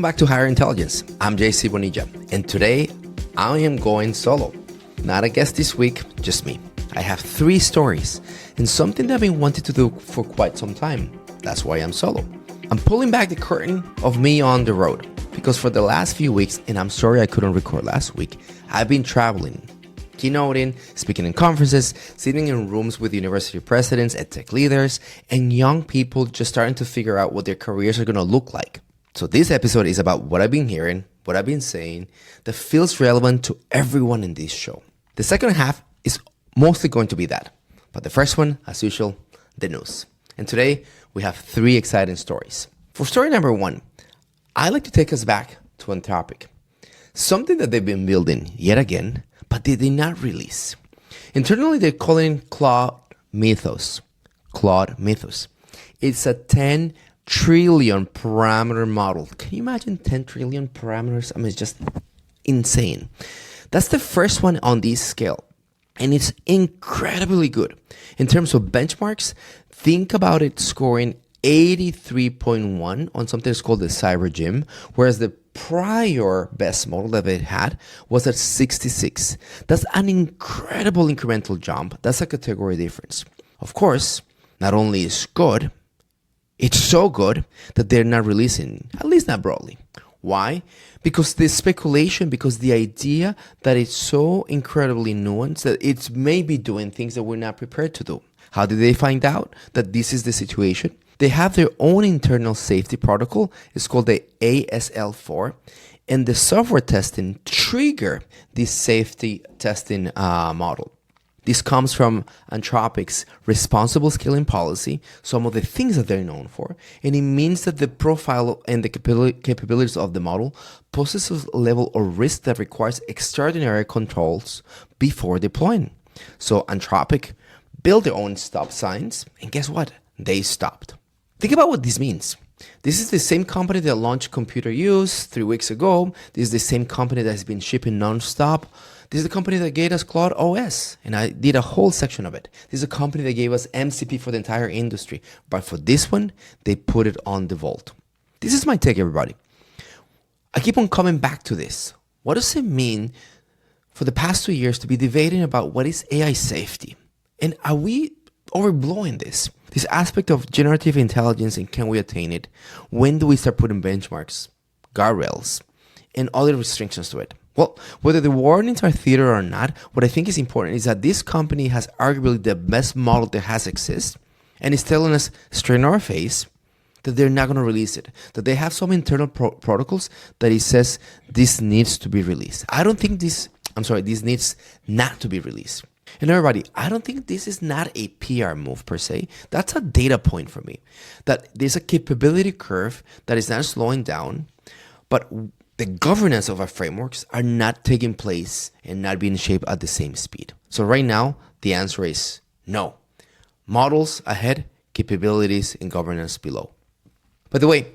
back to Higher Intelligence. I'm JC Bonilla, and today I am going solo. Not a guest this week, just me. I have 3 stories and something that I've been wanting to do for quite some time. That's why I'm solo. I'm pulling back the curtain of me on the road because for the last few weeks, and I'm sorry I couldn't record last week, I've been traveling, keynoting, speaking in conferences, sitting in rooms with university presidents and tech leaders, and young people just starting to figure out what their careers are going to look like. So this episode is about what I've been hearing, what I've been saying, that feels relevant to everyone in this show. The second half is mostly going to be that. But the first one, as usual, the news. And today, we have 3 exciting stories. For story number 1, I like to take us back to Anthropic. Something that they've been building yet again, but they did not release. Internally, they're calling Cloud Mythos. Cloud Mythos. It's a 10 trillion parameter model. Can you imagine 10 trillion parameters? I mean, it's just insane. That's the first one on this scale. And it's incredibly good. In terms of benchmarks, think about it scoring 83.1 on something that's called the Cyber Gym, whereas the prior best model that it had was at 66. That's an incredible incremental jump. That's a category difference. Of course, not only is good, it's so good that they're not releasing, at least not broadly. Why? Because the speculation, because the idea that it's so incredibly nuanced that it's maybe doing things that we're not prepared to do. How did they find out that this is the situation? They have their own internal safety protocol. It's called the ASL4. And the software testing trigger this safety testing model. This comes from Anthropic's responsible scaling policy, some of the things that they're known for, and it means that the profile and the capabilities of the model poses a level of risk that requires extraordinary controls before deploying. So Anthropic built their own stop signs, and guess what? They stopped. Think about what this means. This is the same company that launched Computer Use 3 weeks ago. This is the same company that has been shipping nonstop. This is the company that gave us Claude OS, and I did a whole section of it. This is a company that gave us MCP for the entire industry. But for this one, they put it on the vault. This is my take, everybody. I keep on coming back to this. What does it mean for the past 2 years to be debating about what is AI safety? And are we overblowing this? This aspect of generative intelligence, and can we attain it? When do we start putting benchmarks, guardrails, and other restrictions to it? Well, whether the warnings are theater or not, what I think is important is that this company has arguably the best model that has existed, and is telling us straight in our face that they're not going to release it, that they have some internal protocols that it says this needs to be released. This needs not to be released. And everybody, I don't think this is not a PR move per se. That's a data point for me, that there's a capability curve that is not slowing down, but the governance of our frameworks are not taking place and not being shaped at the same speed. So right now, the answer is no. Models ahead, capabilities and governance below. By the way,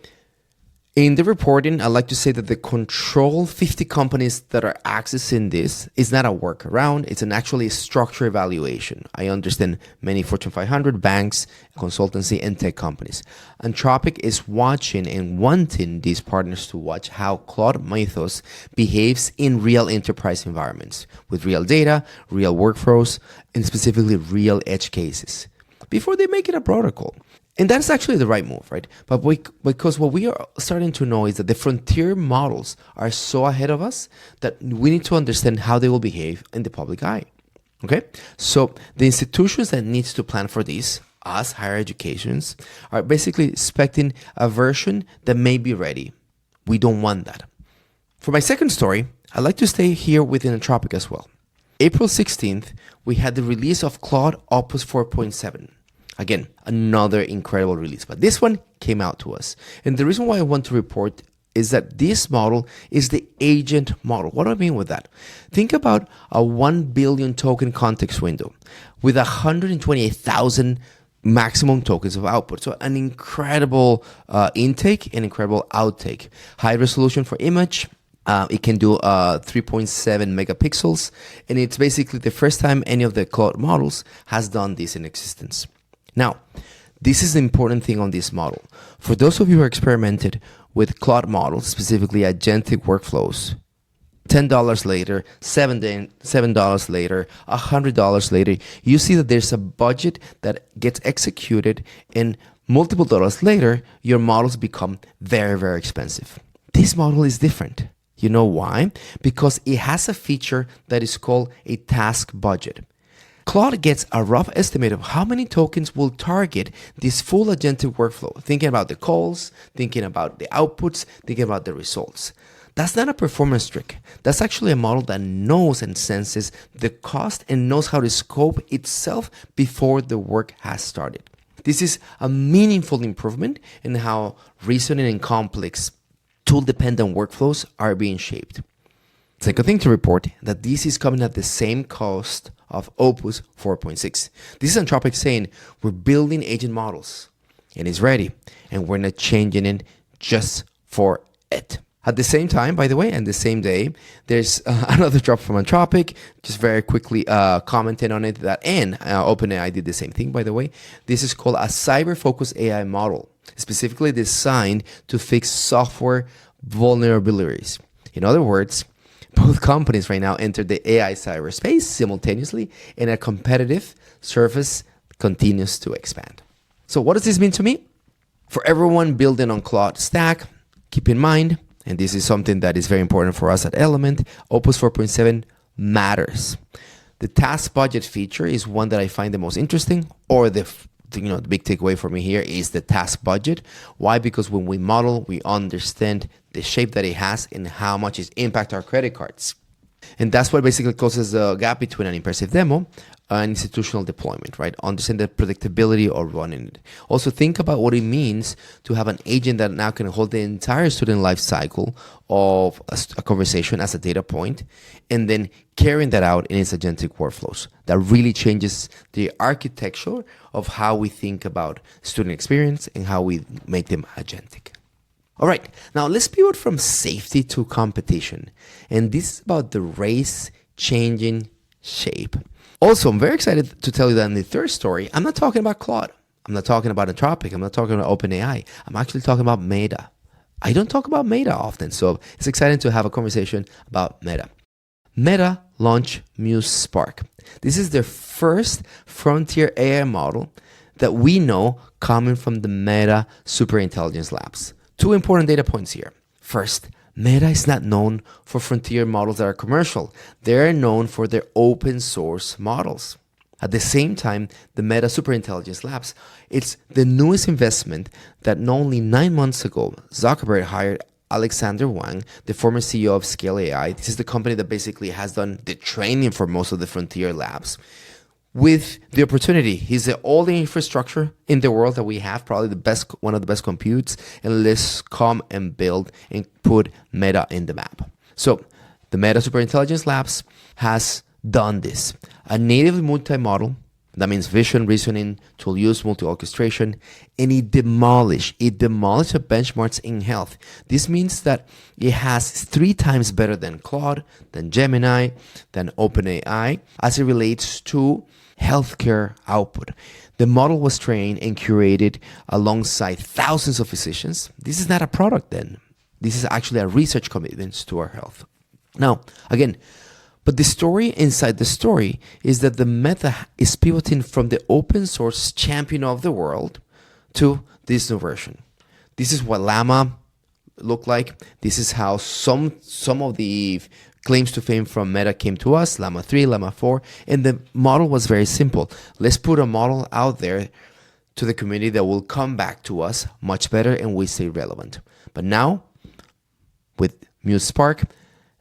in the reporting, I like to say that the control 50 companies that are accessing this is not a workaround. It's actually a structure evaluation. I understand many Fortune 500 banks, consultancy, and tech companies. Anthropic is watching and wanting these partners to watch how Cloud Mythos behaves in real enterprise environments with real data, real workflows, and specifically real edge cases before they make it a protocol. And that's actually the right move, right? But because what we are starting to know is that the frontier models are so ahead of us that we need to understand how they will behave in the public eye, okay? So the institutions that needs to plan for this, us, higher educations, are basically expecting a version that may be ready. We don't want that. For my second story, I'd like to stay here within Anthropic as well. April 16th, we had the release of Claude Opus 4.7. Again, another incredible release, but this one came out to us. And the reason why I want to report is that this model is the agent model. What do I mean with that? Think about a 1 billion token context window with 128,000 maximum tokens of output. So an incredible intake and incredible outtake. High resolution for image. It can do 3.7 megapixels. And it's basically the first time any of the Claude models has done this in existence. Now, this is the important thing on this model. For those of you who experimented with Claude models, specifically agentic workflows. $10 later, $7 later, $100 later, you see that there's a budget that gets executed, and multiple dollars later, your models become very, very expensive. This model is different. You know why? Because it has a feature that is called a task budget. Claude gets a rough estimate of how many tokens will target this full agentic workflow, thinking about the calls, thinking about the outputs, thinking about the results. That's not a performance trick. That's actually a model that knows and senses the cost and knows how to scope itself before the work has started. This is a meaningful improvement in how reasoning and complex tool-dependent workflows are being shaped. Second thing to report, that this is coming at the same cost of Opus 4.6. This is Anthropic saying we're building agent models and it's ready and we're not changing it just for it. At the same time, by the way, and the same day, there's another drop from Anthropic, just very quickly commenting on it, that, and OpenAI did the same thing, by the way. This is called a cyber-focused AI model, specifically designed to fix software vulnerabilities. In other words, both companies right now enter the AI cyberspace simultaneously, and a competitive surface continues to expand. So what does this mean to me? For everyone building on Claude Stack, keep in mind, and this is something that is very important for us at Element, Opus 4.7 matters. The task budget feature is one that I find the most interesting, or the big takeaway for me here is the task budget. Why? Because when we model, we understand the shape that it has and how much it impacts our credit cards. And that's what basically closes the gap between an impressive demo and institutional deployment, right? Understand the predictability of running it. Also think about what it means to have an agent that now can hold the entire student life cycle of a conversation as a data point, and then carrying that out in its agentic workflows. That really changes the architecture of how we think about student experience and how we make them agentic. All right, now let's pivot from safety to competition. And this is about the race changing shape. Also, I'm very excited to tell you that in the third story, I'm not talking about Claude. I'm not talking about Anthropic. I'm not talking about OpenAI. I'm actually talking about Meta. I don't talk about Meta often, so it's exciting to have a conversation about Meta. Meta launched MuseSpark. This is their first frontier AI model that we know coming from the Meta Superintelligence Labs. Two important data points here. First, Meta is not known for frontier models that are commercial. They're known for their open source models. At the same time, the Meta Superintelligence Labs, it's the newest investment that not only 9 months ago, Zuckerberg hired Alexander Wang, the former CEO of Scale AI. This is the company that basically has done the training for most of the frontier labs. With the opportunity, he's all the infrastructure in the world that we have, probably the best, one of the best computes, and let's come and build and put Meta in the map. So the Meta Superintelligence Labs has done this. A native multi-model, that means vision, reasoning, tool use, multi-orchestration, and it demolished the benchmarks in health. This means that it has 3 times better than Claude, than Gemini, than OpenAI, as it relates to healthcare output. The model was trained and curated alongside thousands of physicians. This is not a product then. This is actually a research commitment to our health. Now, again, but the story inside the story is that the Meta is pivoting from the open source champion of the world to this new version. This is what Llama looked like. This is how some of the claims to fame from Meta came to us, Llama 3, Llama 4, and the model was very simple. Let's put a model out there to the community that will come back to us much better and we stay relevant. But now, with MuseSpark,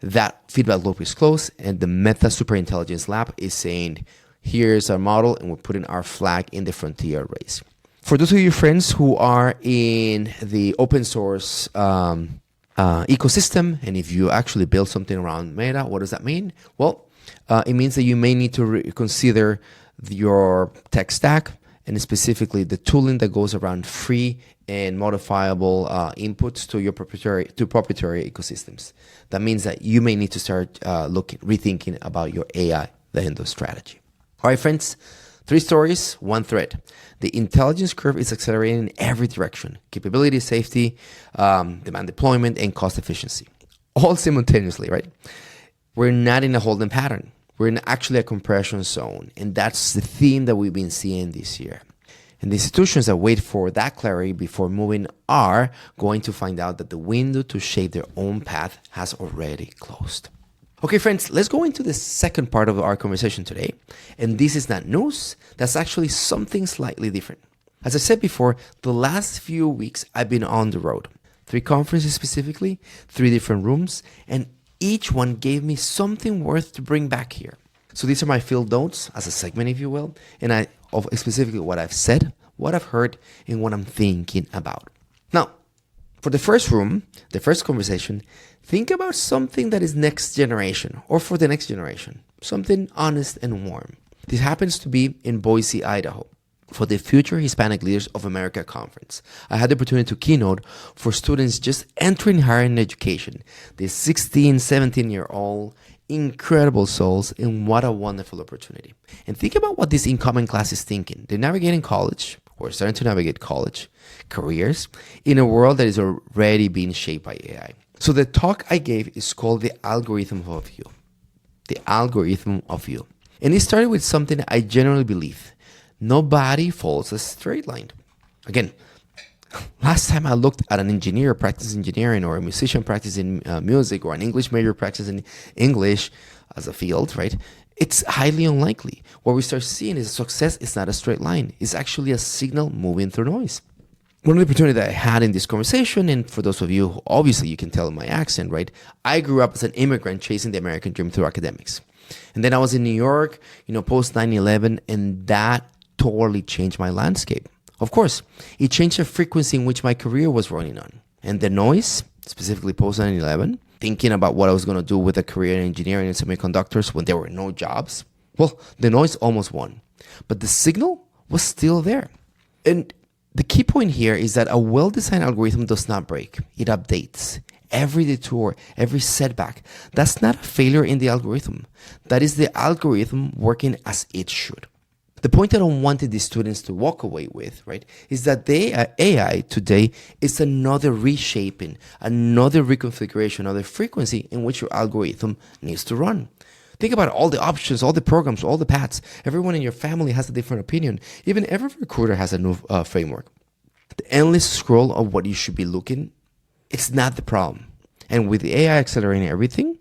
that feedback loop is closed, and the Meta Superintelligence Lab is saying, here's our model, and we're putting our flag in the frontier race. For those of you friends who are in the open source ecosystem, and if you actually build something around Meta, what does that mean? Well, it means that you may need to reconsider your tech stack, and specifically the tooling that goes around free and modifiable inputs to your proprietary ecosystems. That means that you may need to start rethinking about your AI Vendor strategy. All right, friends, 3 stories, 1 thread. The intelligence curve is accelerating in every direction: capability, safety, demand deployment, and cost efficiency. All simultaneously, right? We're not in a holding pattern. We're in actually a compression zone. And that's the theme that we've been seeing this year. And the institutions that wait for that clarity before moving are going to find out that the window to shape their own path has already closed. Okay, friends, let's go into the second part of our conversation today. And this is not news. That's actually something slightly different. As I said before, the last few weeks I've been on the road. 3 conferences specifically, 3 different rooms, and each one gave me something worth to bring back here. So these are my field notes as a segment, if you will, and of specifically what I've said, what I've heard, and what I'm thinking about. Now, for the first room, the first conversation, think about something that is next generation or for the next generation, something honest and warm. This happens to be in Boise, Idaho, for the Future Hispanic Leaders of America conference. I had the opportunity to keynote for students just entering higher education, the 16, 17-year-old incredible souls, and what a wonderful opportunity. And think about what this incoming class is thinking. They're navigating college, or starting to navigate college, careers, in a world that is already being shaped by AI. So the talk I gave is called The Algorithm of You. The Algorithm of You. And it started with something I generally believe. Nobody follows a straight line. Again, last time I looked at an engineer practicing engineering, or a musician practicing music, or an English major practicing English as a field, right? It's highly unlikely. What we start seeing is success is not a straight line. It's actually a signal moving through noise. One of the opportunities that I had in this conversation, and for those of you who obviously you can tell in my accent, right? I grew up as an immigrant chasing the American dream through academics. And then I was in New York, post 9/11, and that totally changed my landscape. Of course, it changed the frequency in which my career was running on. And the noise, specifically post 9/11, thinking about what I was going to do with a career in engineering and semiconductors when there were no jobs, well, the noise almost won. But the signal was still there. And the key point here is that a well-designed algorithm does not break. It updates. Every detour, every setback, that's not a failure in the algorithm. That is the algorithm working as it should. The point that I wanted the students to walk away with, right, is that the AI today is another reshaping, another reconfiguration, another frequency in which your algorithm needs to run. Think about all the options, all the programs, all the paths. Everyone in your family has a different opinion. Even every recruiter has a new framework. The endless scroll of what you should be looking, it's not the problem. And with the AI accelerating everything,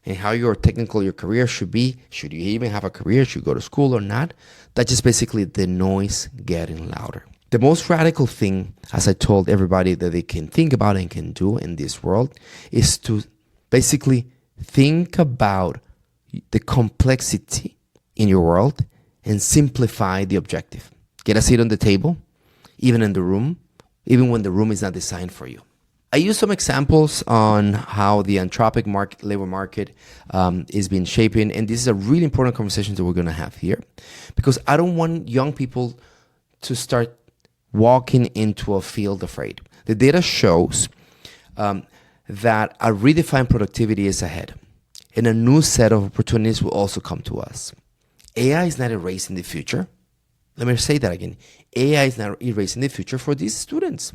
and how your career should be, should you even have a career, should you go to school or not, that's just basically the noise getting louder. The most radical thing, as I told everybody that they can think about and can do in this world, is to basically think about the complexity in your world and simplify the objective. Get a seat on the table, even in the room, even when the room is not designed for you. I use some examples on how the Anthropic labor market is being shaping, and this is a really important conversation that we're going to have here, because I don't want young people to start walking into a field afraid. The data shows that a redefined productivity is ahead, and a new set of opportunities will also come to us. AI is not erasing the future. Let me say that again. AI is not erasing the future for these students.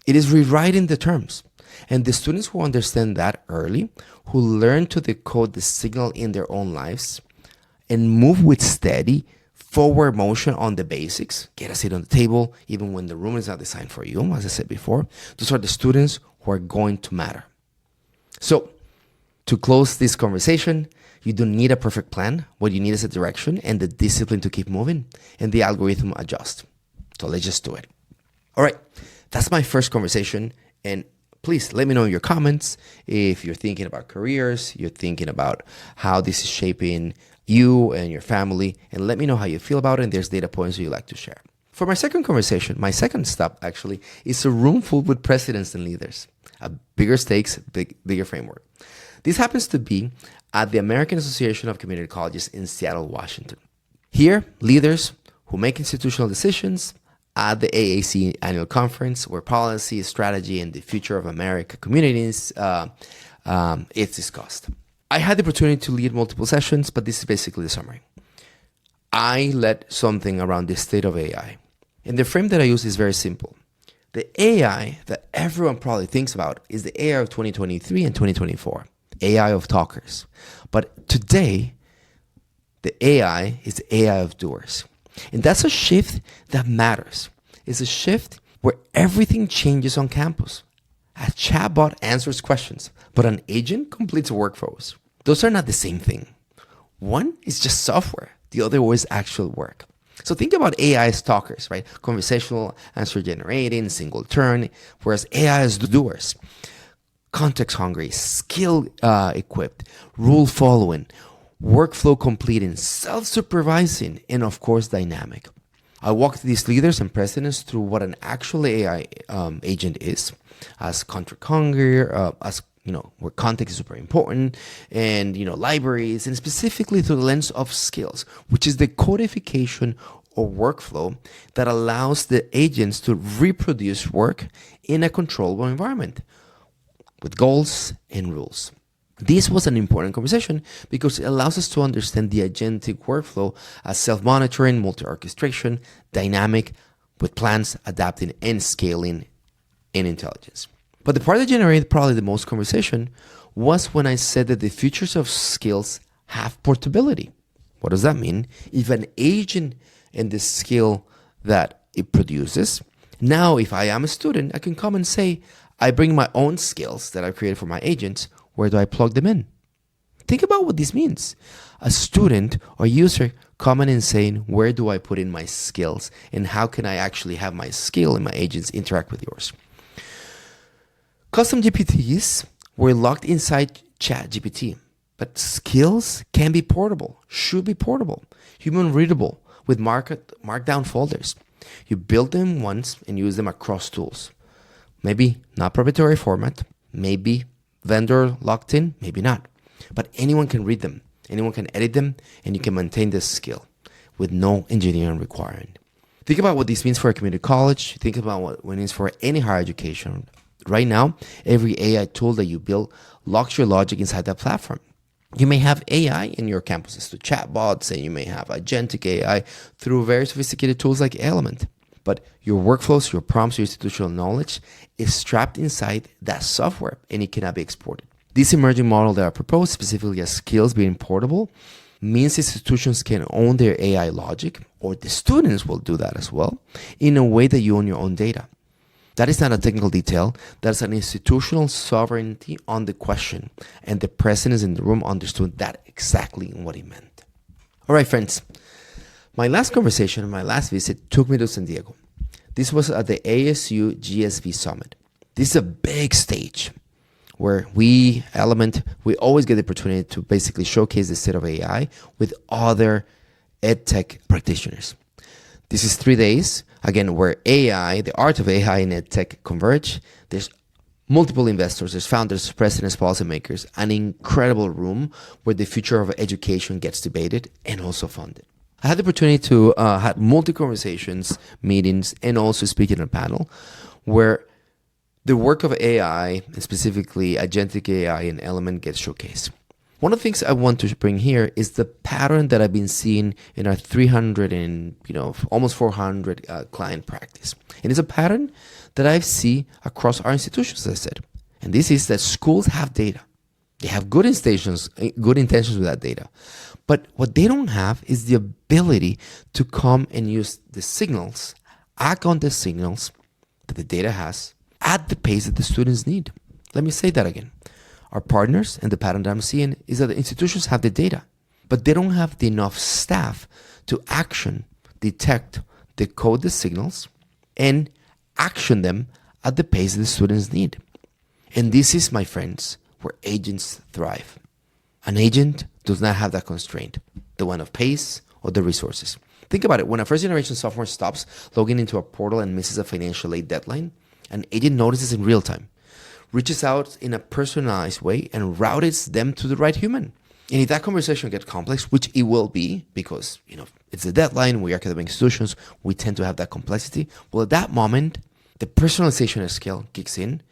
It is rewriting the terms. And the students who understand that early, who learn to decode the signal in their own lives and move with steady forward motion on the basics, get a seat on the table, even when the room is not designed for you, as I said before, those are the students who are going to matter. So, to close this conversation, you don't need a perfect plan. What you need is a direction and the discipline to keep moving, and the algorithm adjust. So let's just do it. All right. That's my first conversation, and please let me know in your comments if you're thinking about careers, you're thinking about how this is shaping you and your family, and let me know how you feel about it, and there's data points you'd like to share. For my second conversation, my second stop actually is a room full with presidents and leaders, a bigger stakes, bigger framework. This happens to be at the American Association of Community Colleges in Seattle, Washington. Here, leaders who make institutional decisions at the AAC annual conference, where policy, strategy, and the future of America communities is discussed. I had the opportunity to lead multiple sessions, but this is basically the summary. I led something around the state of AI. And the frame that I use is very simple. The AI that everyone probably thinks about is the AI of 2023 and 2024, AI of talkers. But today, the AI is the AI of doers. And that's a shift that matters. It's a shift where everything changes on campus. A chatbot answers questions, but an agent completes workflows. Those are not the same thing. One is just software. The other was actual work. So think about AI as talkers, right? Conversational, answer generating, single turn, whereas AI is doers. Context hungry, skill equipped, rule following, workflow completing, self-supervising, and of course dynamic. I walked these leaders and presidents through what an actual AI agent is, as context hungry, as where context is super important, and libraries, and specifically through the lens of skills, which is the codification or workflow that allows the agents to reproduce work in a controllable environment with goals and rules. This was an important conversation because it allows us to understand the agentic workflow as self-monitoring, multi-orchestration, dynamic, with plans, adapting, and scaling in intelligence. But the part that generated probably the most conversation was when I said that the futures of skills have portability. What does that mean? If an agent and the skill that it produces, now if I am a student, I can come and say, I bring my own skills that I've created for my agents. Where do I plug them in? Think about what this means. A student or user coming and saying, where do I put in my skills? And how can I actually have my skill and my agents interact with yours? Custom GPTs were locked inside ChatGPT, but skills can be portable, should be portable, human readable with markdown folders. You build them once and use them across tools. Maybe not proprietary format, maybe vendor locked in, maybe not. But anyone can read them, anyone can edit them, and you can maintain this skill with no engineering requirement. Think about what this means for a community college. Think about what it means for any higher education. Right now, every AI tool that you build locks your logic inside that platform. You may have AI in your campuses through chatbots, and you may have agentic AI through very sophisticated tools like Element. But your workflows, your prompts, your institutional knowledge is trapped inside that software, and it cannot be exported. This emerging model that I propose, specifically as skills being portable, means institutions can own their AI logic, or the students will do that as well, in a way that you own your own data. That is not a technical detail. That's an institutional sovereignty on the question. And the presidents in the room understood that exactly what it meant. All right, friends. My last conversation, my last visit took me to San Diego. This was at the ASU GSV Summit. This is a big stage where we always get the opportunity to basically showcase the state of AI with other EdTech practitioners. This is 3 days, again, where AI, the art of AI and EdTech converge. There's multiple investors, there's founders, presidents, policymakers, an incredible room where the future of education gets debated and also funded. I had the opportunity to have multi-conversations, meetings, and also speak in a panel where the work of AI, and specifically agentic AI and Element, gets showcased. One of the things I want to bring here is the pattern that I've been seeing in our 300 and almost 400 client practice. And it's a pattern that I see across our institutions, as I said. And this is that schools have data. They have good intentions with that data. But what they don't have is the ability to come and use the signals, act on the signals that the data has at the pace that the students need. Let me say that again. Our partners, and the pattern that I'm seeing, is that the institutions have the data, but they don't have enough staff to action, detect, decode the signals, and action them at the pace that the students need. And this is, my friends, where agents thrive. An agent does not have that constraint, the one of pace or the resources. Think about it. When a first-generation software stops logging into a portal and misses a financial aid deadline, an agent notices in real time, reaches out in a personalized way, and routes them to the right human. And if that conversation gets complex, which it will be because it's a deadline, we're academic institutions, we tend to have that complexity. Well, at that moment, the personalization scale kicks in,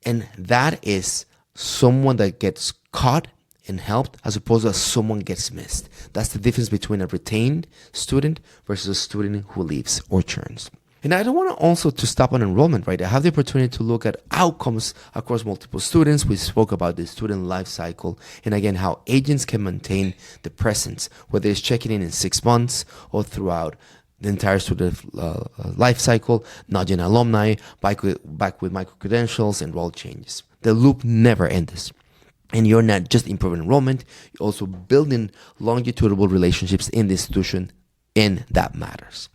and that is someone that gets caught and helped as opposed to someone gets missed. That's the difference between a retained student versus a student who leaves or churns. And I don't want to also to stop on enrollment, right? I have the opportunity to look at outcomes across multiple students. We spoke about the student life cycle and again, how agents can maintain the presence, whether it's checking in 6 months or throughout the entire student life cycle, nudging alumni, back with micro-credentials and role changes. The loop never ends. And you're not just improving enrollment, you're also building longitudinal relationships in the institution, and that matters.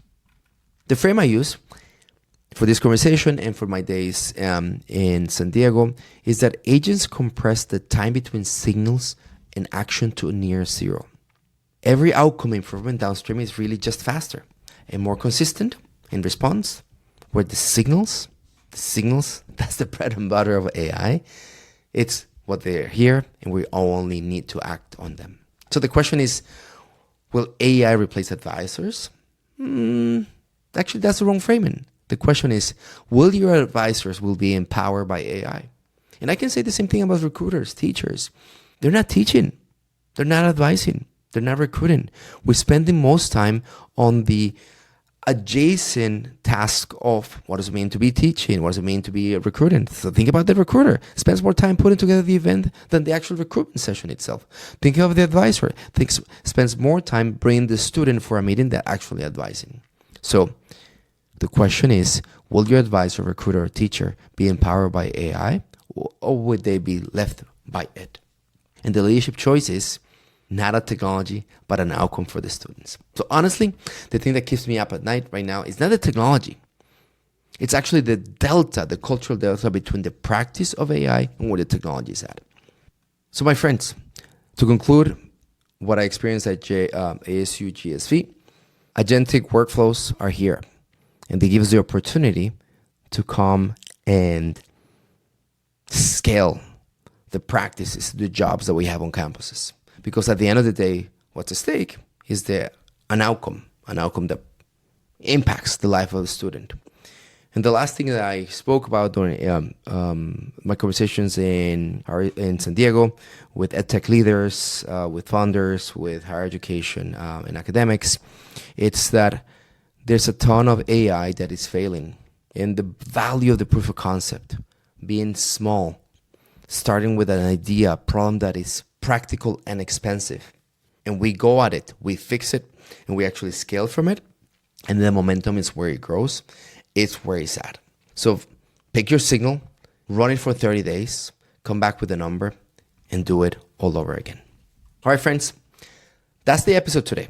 The frame I use for this conversation and for my days in San Diego is that agents compress the time between signals and action to near zero. Every outcome improvement downstream is really just faster and more consistent in response, where the signals, that's the bread and butter of AI. It's what they're here, and we only need to act on them. So the question is, will AI replace advisors? Actually, that's the wrong framing. The question is, will your advisors will be empowered by AI? And I can say the same thing about recruiters, teachers. They're not teaching. They're not advising. They're not recruiting. We're spending most time on the adjacent task of what does it mean to be teaching? What does it mean to be recruiting? So think about the recruiter. Spends more time putting together the event than the actual recruitment session itself. Think of the advisor. Spends more time bringing the student for a meeting than actually advising. So the question is, will your advisor, recruiter, or teacher be empowered by AI, or would they be left by it? And the leadership choice is not a technology, but an outcome for the students. So honestly, the thing that keeps me up at night right now is not the technology. It's actually the delta, the cultural delta between the practice of AI and where the technology is at. So my friends, to conclude what I experienced at ASU GSV, agentic workflows are here, and they give us the opportunity to come and scale the practices, the jobs that we have on campuses. Because at the end of the day, what's at stake is an outcome that impacts the life of the student. And the last thing that I spoke about during my conversations in San Diego with EdTech leaders, with founders, with higher education and academics, it's that there's a ton of AI that is failing. And the value of the proof of concept being small, starting with an idea, a problem that is practical and expensive. And we go at it, we fix it, and we actually scale from it. And the momentum is where it grows. It's where it's at. So pick your signal, run it for 30 days, come back with a number, and do it all over again. All right, friends, that's the episode today.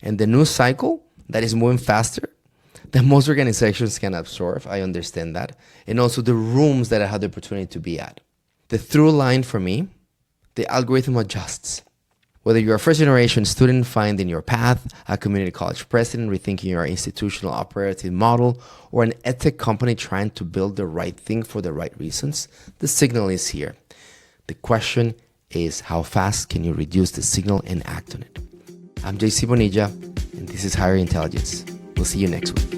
And the news cycle that is moving faster than most organizations can absorb. I understand that. And also the rooms that I had the opportunity to be at. The through line for me, the algorithm adjusts. Whether you're a first-generation student finding your path, a community college president rethinking your institutional operating model, or an edtech company trying to build the right thing for the right reasons, the signal is here. The question is, how fast can you reduce the signal and act on it? I'm JC Bonilla, and this is Higher Intelligence. We'll see you next week.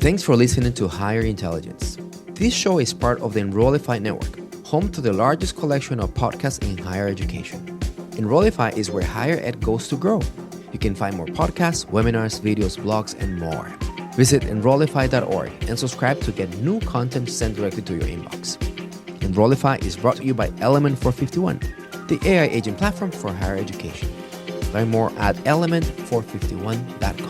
Thanks for listening to Higher Intelligence. This show is part of the Enrollify network, home to the largest collection of podcasts in higher education. Enrollify is where higher ed goes to grow. You can find more podcasts, webinars, videos, blogs, and more. Visit enrollify.org and subscribe to get new content sent directly to your inbox. Enrollify is brought to you by Element 451, the AI agent platform for higher education. Learn more at element451.com.